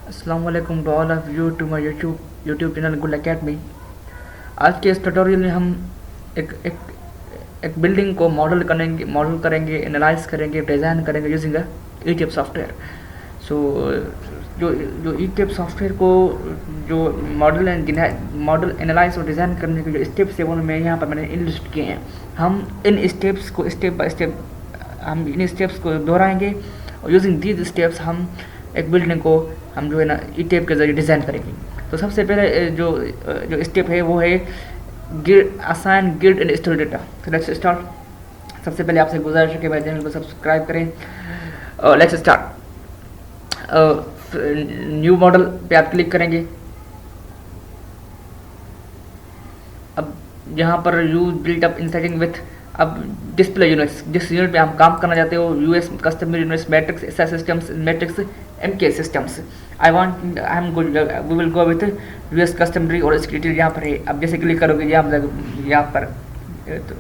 अस्सलाम वालेकुम to all of you to my YouTube channel Gul academy. आज के इस ट्यूटोरियल में हम एक एक एक बिल्डिंग को मॉडल करेंगे, एनालाइज करेंगे, डिज़ाइन करेंगे यूजिंग ईटेप सॉफ्टवेयर। सो जो जो ईटेप सॉफ्टवेयर को जो मॉडल एनालाइज और डिज़ाइन करने के जो स्टेप्स है वो मैं यहाँ पर मैंने लिस्ट किए हैं। हम इन स्टेप्स को स्टेप बाय स्टेप हम इन स्टेप्स को दोहराएंगे और यूजिंग दीज स्टेप्स हम एक बिल्डिंग को हम जो है ना ई टेप के ज़रिए डिज़ाइन करेंगे। तो सबसे पहले जो स्टेप है वो है assign grid and story data. तो लेट्स स्टार्ट। सबसे पहले आपसे गुजारिश है कि मेरे चैनल को सब्सक्राइब करें। Let's start. न्यू मॉडल पे आप क्लिक करेंगे। अब यहाँ पर use built up inciting with अब डिस्प्ले यूनिट्स, जिस यूनिट पे हम काम करना चाहते हो, US customer units, metric SI systems, metric MK systems. We will go with US customary और इसकी डिटेल यहाँ पर है। अब जैसे क्लिक करोगे यहाँ पर तो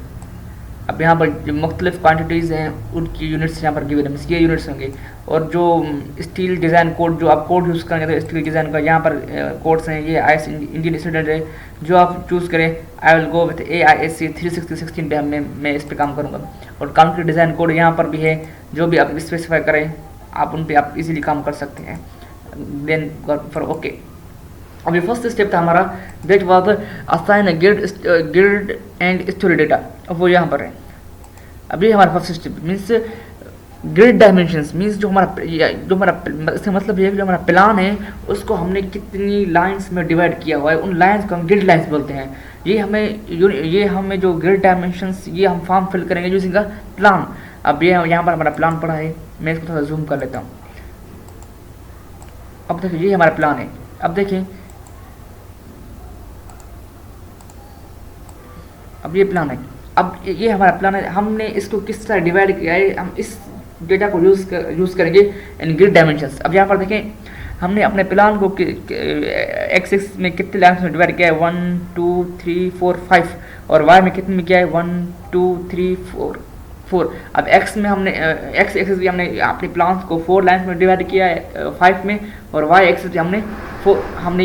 अब यहाँ पर जो मुख्तलिफ क्वान्टिटीज़ हैं उनकी यूनिट्स यहाँ पर गिवन है, ये यूनिट्स होंगे। और जो स्टील डिज़ाइन कोड जो आप कोड यूज़ करेंगे तो स्टील डिज़ाइन का यहाँ पर कोड्स हैं। ये आईएस इंडियन स्टूडेंट है, जो आप चूज़ करें। I will go with AISC 36016 पे मैं इस पर काम करूँगा। और कंक्रीट डिज़ाइन कोड यहाँ पर भी है, जो भी आप स्पेसिफाई करें आप उन पर आप इजीली काम कर सकते हैं। Then for okay. अब ये फर्स्ट स्टेप था हमारा, that was assign grid and story data. अब वो यहाँ पर है। अब ये हमारा first step means grid dimensions, means जो हमारा इसका मतलब ये है कि जो हमारा प्लान है उसको हमने कितनी लाइंस में डिवाइड किया हुआ है, उन लाइंस को हम ग्रिड लाइंस बोलते हैं। ये हमें जो ग्रिड डायमेंशंस ये हम फॉर्म फिल करेंगे यूजिंग का प्लान। अब ये यहाँ पर हमारा प्लान पड़ा है, मैं इसको थोड़ा जूम कर लेता हूँ। अब देखिए ये हमारा प्लान है। अब देखें, अब ये प्लान है। अब ये हमारा प्लान है, हमने इसको किस तरह डिवाइड किया है, हम इस डेटा को यूज़ करेंगे इन ग्रिड डायमेंशंस। अब यहाँ पर देखें हमने अपने प्लान को एक्सिस में कितने लाइन्स में डिवाइड किया है, 1 2 3 4 5, और वाई में कितने में किया है, 1 2 3 4। अब एक्स में हमने एक्स एक्सिस भी हमने अपने प्लान्स को 4 लाइन्स में डिवाइड किया है 5 में, और वाई एक्सिस भी हमने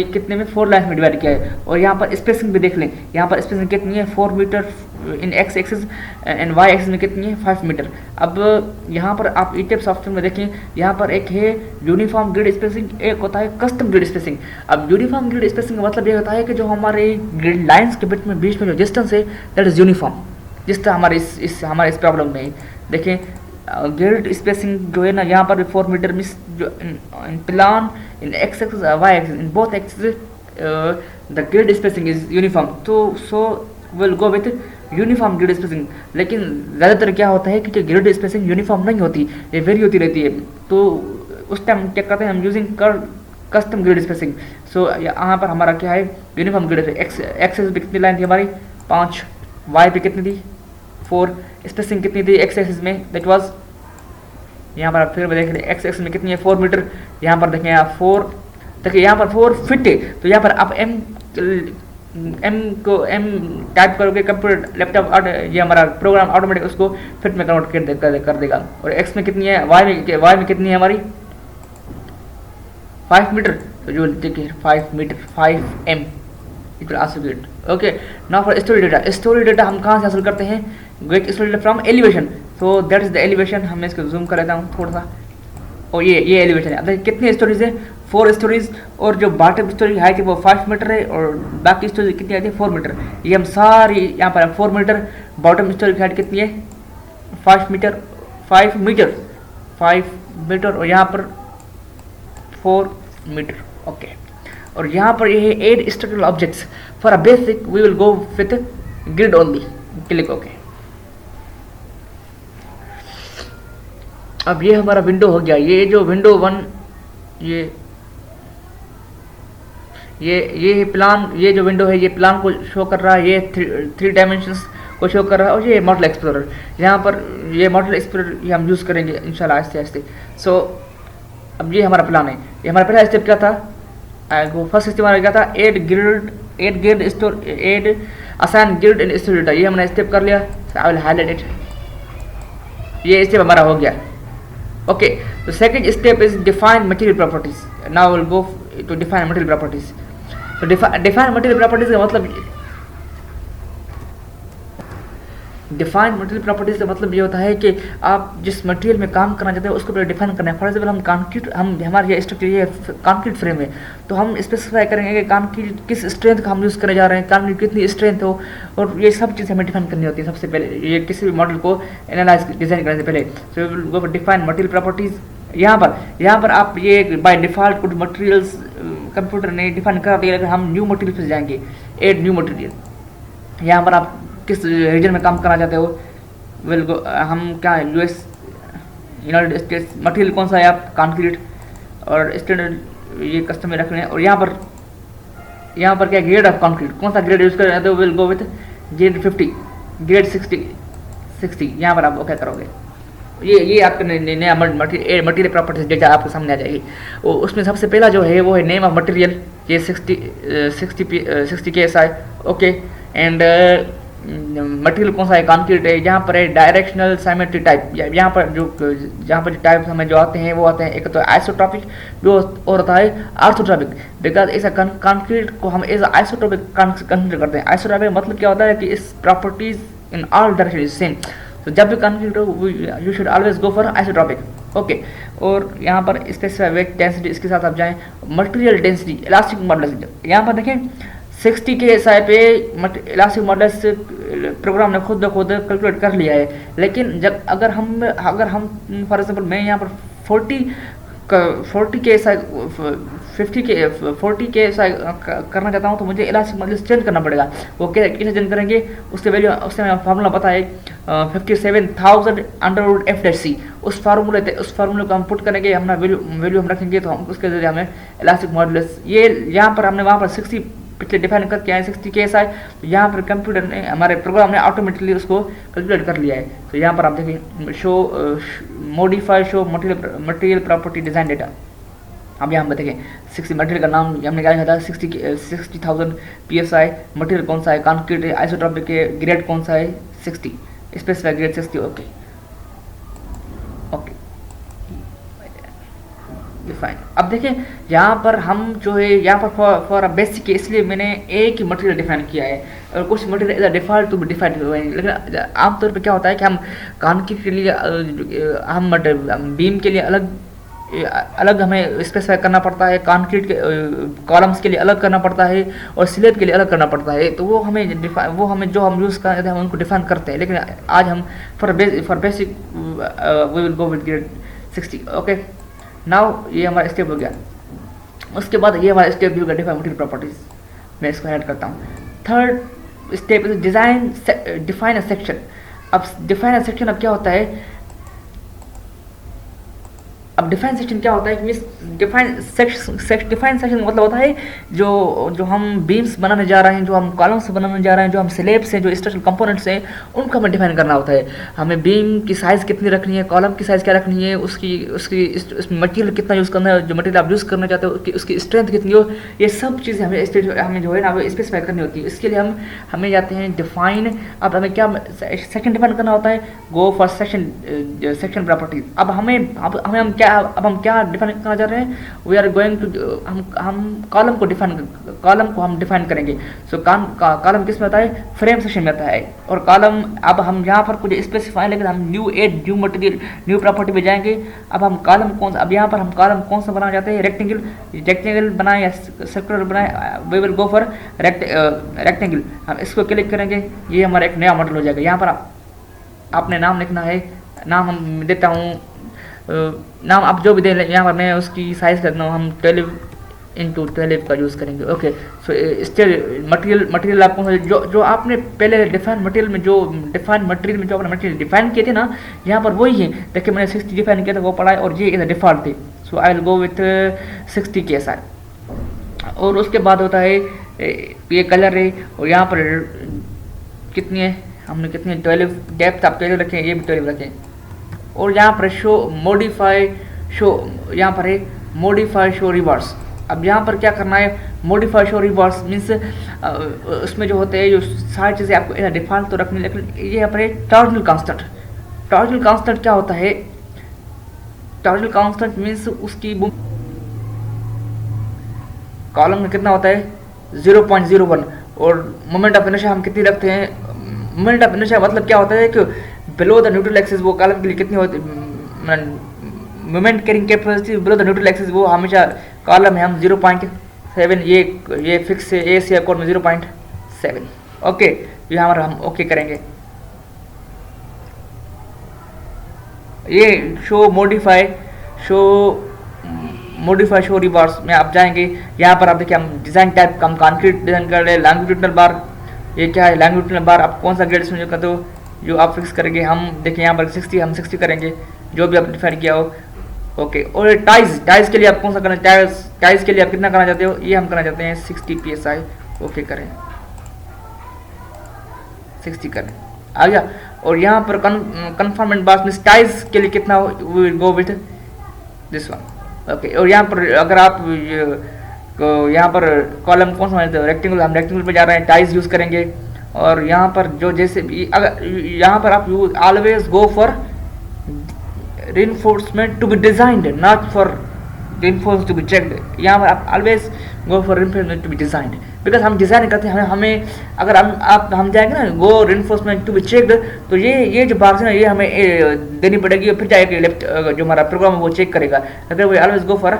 कितने में 4 लाइन्स में डिवाइड किया है। और यहाँ पर स्पेसिंग भी देख लें, यहाँ पर स्पेसिंग कितनी है, 4 meter in x axis and y axis में कितनी है, 5 मीटर। अब यहाँ पर आप ईटेप सॉफ्टवेयर में देखें, यहाँ पर एक है यूनिफॉर्म ग्रिड स्पेसिंग, एक होता है कस्टम ग्रिड स्पेसिंग। अब यूनिफॉर्म ग्रिड स्पेसिंग का मतलब ये होता है कि जो हमारे ग्रिड लाइन्स के बीच में जो डिस्टेंस है दैट इज यूनिफॉर्म। जिस तरह हमारे इस प्रॉब्लम में देखें ग्रिड स्पेसिंग जो है ना, यहाँ पर 4 मीटर मिस जो in plan in x axis y axis in both axis the grid spacing is uniform. तो so will go with uniform grid spacing. लेकिन ज़्यादातर क्या होता है कि जो ग्रिड स्पेसिंग यूनिफॉर्म नहीं होती, ये वेरी होती रहती है। तो उस टाइम क्या करते हैं हम यूजिंग कस्टम ग्रिड स्पेसिंग। सो यहाँ पर हमारा क्या है, यूनिफॉर्म ग्रिड एक्सिस पे कितनी लाइन थी हमारी, 5, वाई पे कितनी थी, 4, स्पेसिंग कितनी थी एक्स एक्सिस में, दैट वाज यहाँ पर फिर देख रहे एक्स एक्सिस में कितनी है, 4 मीटर। यहाँ पर देखें आप 4, देखिए यहाँ पर 4 फिट है। तो यहाँ पर आप एम टाइप करोगे, कंप्यूटर लैपटॉप ये हमारा प्रोग्राम ऑटोमेटिक उसको फिट में कन्वर्ट कर देगा। और एक्स में कितनी है, वाई में कितनी है हमारी, 5 मीटर। तो जो देखिए 5 meter 5M it will also get okay. Now for story data. Story data हम कहाँ से हासिल करते हैं, get story data from elevation. So that is the elevation. मैं इसको जूम कर लेता हूँ थोड़ा सा। और ये एलिवेशन है। अब देखिए कितनी स्टोरीज है, 4 स्टोरीज। और जो बॉटम स्टोरी हाइट है वो 5 मीटर है, और बाकी स्टोरी कितनी आती है, 4 मीटर। ये हम सारी यहाँ पर 4 मीटर, बॉटम स्टोरी की हाइट कितनी है, 5 मीटर 5 मीटर, और यहाँ पर 4 मीटर ओके। और यहाँ पर ये है add structural objects for a basic we will go with grid only, click okay. अब ये हमारा विंडो हो गया। ये जो विंडो 1 ये प्लान, ये जो विंडो है ये प्लान को शो कर रहा है, ये 3 डायमेंशंस को शो कर रहा है। और ये मॉडल एक्सप्लोरर, यहाँ पर ये मॉडल एक्सप्लोरर ये हम यूज़ करेंगे इंशाल्लाह आहिस्ते आहिस्ते। सो अब ये हमारा प्लान है। ये हमारा पहला स्टेप क्या था, फर्स्ट स्टेप हमारा क्या था, add assign grid and story data. ये हमने स्टेप कर लिया। I will highlight it. ये स्टेप हमारा हो गया। Okay, the second step is define material properties. Now we'll go to define material properties. तो define material properties का मतलब, डिफाइन मटेरियल प्रॉपर्टीज का मतलब ये होता है कि आप जिस मटेरियल में काम करना चाहते हैं उसको पहले डिफाइन करना है। फॉर एग्जाम्पल हम कंक्रीट, हम हमारे ये स्ट्रक्चर ये कंक्रीट फ्रेम है, तो हम स्पेसिफाई करेंगे कि कंक्रीट किस स्ट्रेंथ का हम यूज़ करने जा रहे हैं, कंक्रीट कितनी स्ट्रेंथ हो, और ये सब चीज़ें हमें डिफाइन करनी होती है सबसे पहले, ये किसी भी मॉडल को एनालाइज डिज़ाइन करने से पहले। सो will go for define material properties. यहाँ पर आप ये बाय डिफ़ॉल्ट कुछ मटेरियल्स कंप्यूटर ने डिफाइन कर दिया, लेकिन हम न्यू मटेरियल पर जाएंगे, एड न्यू मटेरियल। यहाँ पर आप किस रीजन में काम करना चाहते हो, विल गो, हम क्या यूएस यूनाइटेड स्टेट्स, मटेरियल कौन सा है आप कंक्रीट, और स्टैंडर्ड ये कस्टम में रख रहे हैं। और यहाँ पर क्या ग्रेड ऑफ कंक्रीट, कौन सा ग्रेड यूज़ करना चाहते हो, will go with grade 50, grade 60। यहाँ पर आप ओके करोगे। ये आपका नया मटेरियल प्रॉपर्टीज डेटा आपके सामने आ जाएगी। उसमें सबसे पहला जो है वो है नेम ऑफ मटेरियल, ये 60 के SI, ओके। एंड मटेरियल कौन सा है, कंक्रीट है। यहाँ पर है डायरेक्शनल साइमेट्री टाइप, यहाँ पर जो टाइप हमें जो आते हैं वो आते हैं, एक तो आइसोट्रॉपिक जो और होता है आर्थोट्रॉपिक। बिकॉज ऐसा कंक्रीट को हम एज आइसोट्रॉपिक कंसिडर करते हैं। आइसोट्रॉपिक मतलब क्या होता है कि इस properties in all direction is same. तो जब भी कंक्रीट हो you should always go for isotropic, okay. और यहाँ पर स्पेसिफाइड वेट डेंसिटी, इसके साथ आप जाएँ मटेरियल डेंसिटी, इलास्टिक मॉडुलस। यहाँ पर देखें 60 के SI पे इलास्टिक मॉडुलस प्रोग्राम ने खुद ब खुद कैलकुलेट कर लिया है। लेकिन जब अगर हम फॉर एग्जांपल मैं यहाँ पर 40 के SI 40 के SI करना चाहता हूँ, तो मुझे इलास्टिक मॉडुलस चेंज करना पड़ेगा। वो कैसे चेंज करेंगे, उसके वैल्यू, उससे फार्मूला पता है 57,000/f-c। उस फार्मूले को हम पुट करेंगे, अपना वैल्यू हम रखेंगे, तो हम उसके जरिए हमें इलास्टिक मॉडुलस, ये यहाँ पर हमने वहाँ पर 60 पिछले डिफाइन करके आए 60 के SI, तो यहाँ पर कंप्यूटर ने, हमारे प्रोग्राम ने ऑटोमेटिकली उसको कैलकुलेट कर लिया है। तो यहाँ पर आप देखिए show modify show material property design data. अब यहाँ पर देखें 60 मटेरियल का नाम हमने क्या लिखा था, 60,000 PSI, मटेरियल कौन सा है, कंक्रीट है, आइसोट्रॉपिक है, ग्रेड कौन सा है 60, specified grade 60, okay okay define. अब देखिए यहाँ पर हम जो है यहाँ पर फॉर बेसिक, इसलिए मैंने एक ही मटेरियल डिफाइन किया है, और कुछ material default to be defined हुए हैं। लेकिन आमतौर पे क्या होता है कि हम कंक्रीट के लिए हम बीम के लिए अलग हमें स्पेसिफाई करना पड़ता है, कंक्रीट के कॉलम्स के लिए अलग करना पड़ता है, और स्लैब के लिए अलग करना पड़ता है। तो वो हमें जो हम यूज़ करते हैं हम उनको डिफाइन करते हैं। लेकिन आज हम for basic we will go with grade 60, okay. Now ये हमारा स्टेप हो गया। उसके बाद ये हमारा स्टेप भी हो गया डिफाइन मटेरियल प्रॉपर्टीज। मैं इसको ऐड करता हूँ। Third step is define a section. अब डिफाइन अ सेक्शन अब क्या होता है, अब डिफाइन सेक्शन क्या होता है कि डिफाइन सेक्शन मतलब होता है जो हम बीम्स बनाने जा रहे हैं, जो हम कॉलम्स बनाने जा रहे हैं, जो हम स्लैब्स हैं, जो स्ट्रक्चरल कंपोनेंट्स हैं, उनको हमें डिफाइन करना होता है। हमें बीम की साइज़ कितनी रखनी है, कॉलम की साइज़ क्या रखनी है, उसकी मटेरियल कितना यूज़ करना है, जो मटेरियल आप यूज़ करना चाहते हो उसकी स्ट्रेंथ कितनी हो, ये सब चीज़ें हमें जो है ना स्पेसिफाई करनी होती है। इसके लिए हमें जाते हैं डिफाइन। अब हमें क्या सेक्शन डिफाइन करना होता है, गो फॉर सेक्शन प्रॉपर्टीज। अब हम क्या डिफाइन करना चाह रहे हैं, वी आर गोइंग टू, हम कॉलम को हम डिफाइन करेंगे। सो कॉलम किस में आता है, फ्रेम सेक्शन में आता है। और कॉलम, अब हम यहाँ पर कुछ स्पेसिफाई, लेकिन हम न्यू मटेरियल न्यू प्रॉपर्टी में जाएंगे। अब हम यहाँ पर हम कॉलम कौन सा बनाना चाहते हैं, रेक्टेंगल बनाए या सर्कुलर बनाए, we will go for rectangle. हम इसको क्लिक करेंगे, ये हमारा एक नया मॉडल हो जाएगा। यहाँ पर आपने नाम लिखना है, नाम हम देता हूँ, नाम आप जो भी दे, यहाँ पर मैं उसकी साइज़ करता हूँ, हम 12x12 का यूज़ करेंगे, ओके। सो स्टिल मटेरियल आपको जो आपने पहले डिफाइन मटेरियल में जो आपने मटेरियल डिफाइन किए थे ना, यहाँ पर वही है। देखिए मैंने 60 डिफाइन किया था, वो पढ़ा है, और ये डिफ़ॉल्ट थे। सो आई विल गो विथ 60 के SI। और उसके बाद होता है ये कलर है, और यहाँ पर कितनी है, हमने कितनी 12 डेप्थ आप 12 रखें, ये भी 12 रखें। और यहाँ पर यहाँ पर है मॉडिफाई शो रिवर्स। अब यहाँ पर क्या करना है, मॉडिफाई शो रिवर्स मीन्स उसमें जो होते हैं, जो सारी चीज़ें आपको डिफ़ॉल्ट तो रखनी, लेकिन ये यहाँ पर है टॉर्जनल कांस्टेंट। टॉर्जनल कांस्टेंट क्या होता है, टॉर्जनल कांस्टेंट मीन्स उसकी कॉलम में कितना होता है 0.01, और मोमेंट ऑफ इनर्शिया हम कितनी रखते हैं। मोमेंट ऑफ इनर्शिया मतलब क्या होता है कि बिलो द न्यूट्रल एक्सिस वो कॉलम के लिए कितनी होती, moment carrying capacity below the neutral axis वो हमेशा कॉलम है हम 0.7, ये फिक्स है, ए सी अकॉर्ड में 0.7। ओके, यहाँ पर हम ओके करेंगे। ये शो मॉडिफाई शो रिबार्स में आप जाएंगे, यहाँ पर आप देखिए हम डिज़ाइन टाइप हम कॉन्क्रीट डिज़ाइन कर रहे हैं। लॉन्गिट्यूडनल बार, ये क्या है लॉन्गिट्यूडनल बार, आप कौन सा ग्रेड इसमें करते हो जो आप फिक्स करेंगे। हम देखिए यहाँ पर 60, हम 60 करेंगे जो भी आपने डिफाइन किया हो। ओके, और टाइज के लिए आप कौन सा करना, टाइज के लिए आप कितना करना चाहते हो, ये हम करना चाहते हैं 60 PSI। ओके करें, 60 करें, आ गया। और यहाँ पर कन्फर्मेंट बार में टाइज के लिए कितना हो, we will go with this one. Okay, और यहाँ पर अगर आप यहाँ पर कॉलम कौन सा रेक्टेंगल, हम रेक्टेंगल पे जा रहे हैं, टाइज यूज़ करेंगे। और यहाँ पर जो जैसे भी अगर यहाँ पर आप you always go for reinforcement to be designed, not for reinforcement to be checked। यहाँ पर आप always go for reinforcement to be designed, because हम डिज़ाइन करते हैं, हमें अगर हम जाएंगे ना go reinforcement to be checked, तो ये जो बार्स है ना ये हमें देनी पड़ेगी, और फिर जाएगा लेफ्ट जो हमारा प्रोग्राम है वो चेक करेगा। अगर वो always go for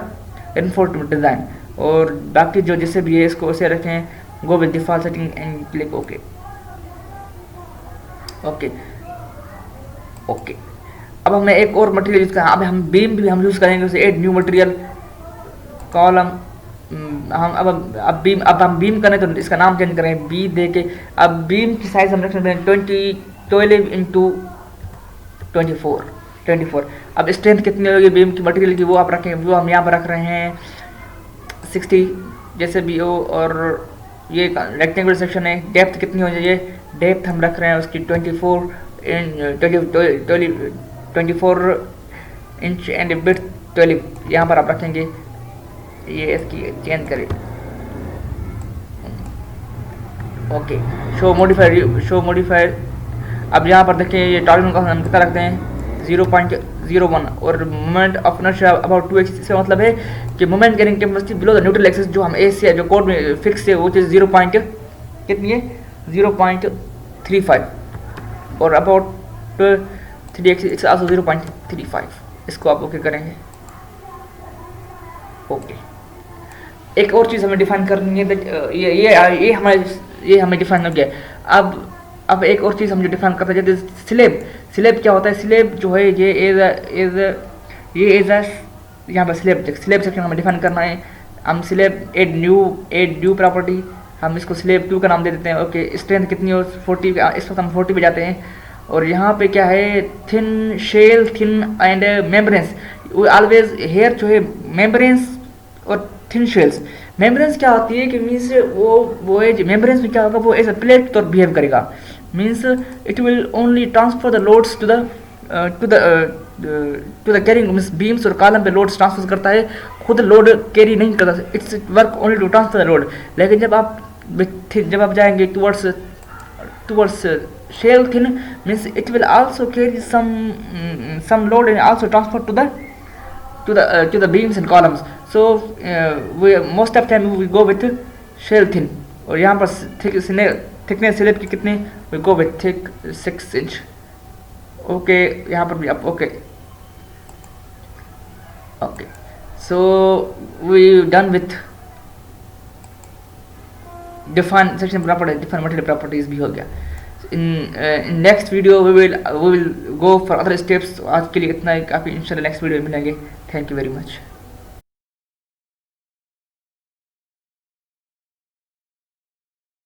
reinforcement design, और बाकी जो जैसे भी है इसको वैसे रखें, go with default setting and click OK। Okay, अब हमें एक और मटेरियल यूज़ करना, अब हम बीम भी हम यूज़ करेंगे उसे, एड न्यू मटेरियल कॉलम। हम अब हम बीम करें तो इसका नाम चेंज करें बी दे के। अब बीम की साइज हम रख सकते हैं 12 इंटू 24। अब स्ट्रेंथ कितनी होगी बीम की मटेरियल की वो आप रखें, वो हम यहाँ पर रख रहे हैं 60 जैसे भी हो। और ये रेक्टेंगुलर सेक्शन है, डेप्थ कितनी हो जाए, डेप्थ हम रख रहे हैं उसकी 24 इंच एंड विड्थ 12, यहाँ पर आप रखेंगे। ये इसकी चेंज करें। Okay, show modifier. अब यहाँ पर देखिए ये टॉर्जन का हम कितना रखते हैं 0.01, और moment of inertia about 2x। इसका मतलब है कि moment carrying capacity below the neutral axis जो हम ए से जो कोड में फिक्स है वो चीज़ 0. कितनी है 0.35, और अबाउट 3x इट्स आल्सो 0.35। इसको आप ओके करेंगे। ओके, एक और चीज़ हमें डिफाइन करनी है, ये हमें डिफाइन हो गया। अब एक और चीज़ हम जो डिफाइन करते हैं जैसे स्लेब क्या होता है। स्लेब जो है ये एज यहाँ पर स्लेब सेक्शन हमें डिफाइन करना है। हम स्लेब एड न्यू प्रॉपर्टी, हम इसको स्लेब 2 का नाम दे देते हैं। ओके, स्ट्रेंथ कितनी हो 40, इस वक्त हम 40 पे जाते हैं। और यहाँ पे क्या है thin shell, thin and membranes. Always here जो है मेम्ब्रेन्स और थिन शेल्स। मेम्ब्रेन्स क्या होती है कि मीन्स वो मेम्ब्रेन्स में क्या होगा, वो एज अ प्लेट तो बिहेव करेगा। Means it will only transfer the loads to the carrying, means beams और कॉलम पे लोड्स ट्रांसफर करता है, खुद लोड कैरी नहीं करता। Its work only to transfer the load. लेकिन जब आप जाएंगे towards shell thin means it will also carry some load and also transfer to the beams and columns. So we most of time we go with shell thin। और यहाँ पर thickness slab की कितनी, we go with thick 6 inch। Okay, यहाँ पर भी आप okay. So we done with define section property, define material properties भी हो गया। in next video we will go for other steps। आज के लिए इतना ही काफ़ी, इंशाल्लाह नेक्स्ट वीडियो में मिलेंगे। Thank you very much.